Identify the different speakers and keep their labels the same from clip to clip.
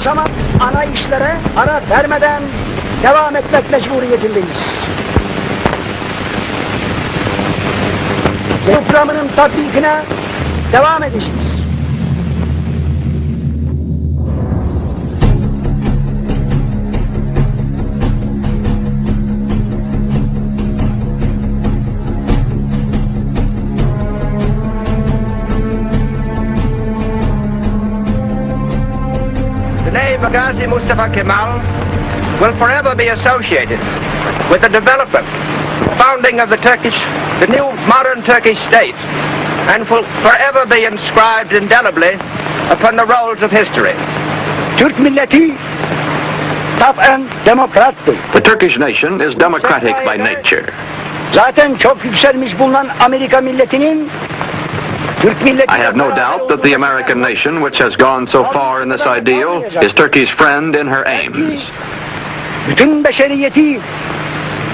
Speaker 1: zaman ana işlere ara vermeden devam etmek mecburiyetindeyiz. Programının tatbikine devam edeceğiz.
Speaker 2: Gazi Mustafa Kemal will forever be associated with the development, founding of the new modern Turkish state, and will forever be inscribed indelibly upon the rolls of history.
Speaker 1: Türk milleti taben demokrattır.
Speaker 3: The Turkish nation is democratic by nature.
Speaker 1: Zaten çok yükselmiş bulunan Amerika milletinin
Speaker 3: I have no doubt that the American nation, which has gone so far in this ideal, is Turkey's friend in her aims.
Speaker 1: Bütün beşeriyeti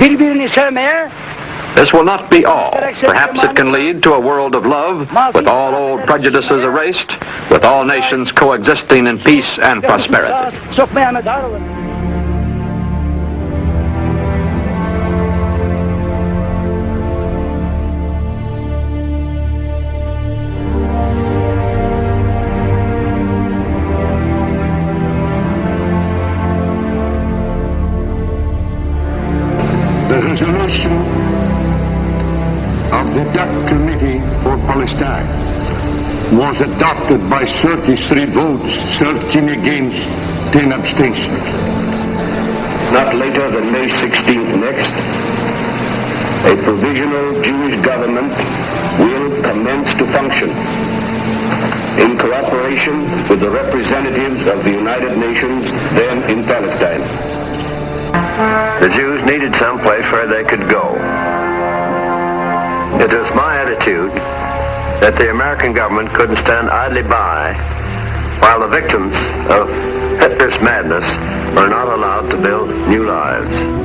Speaker 1: birbirini sevmeye.
Speaker 3: This will not be all. Perhaps it can lead to a world of love, with all old prejudices erased, with all nations coexisting in peace and prosperity.
Speaker 4: The resolution of the DAC Committee for Palestine was adopted by 33 votes, 13 against, 10 abstentions.
Speaker 5: Not later than May 16th next, a provisional Jewish government will commence to function in cooperation with the representatives of the United Nations then in Palestine. The Jews needed some place where they could go. It is my attitude that the American government couldn't stand idly by while the victims of Hitler's madness are not allowed to build new lives.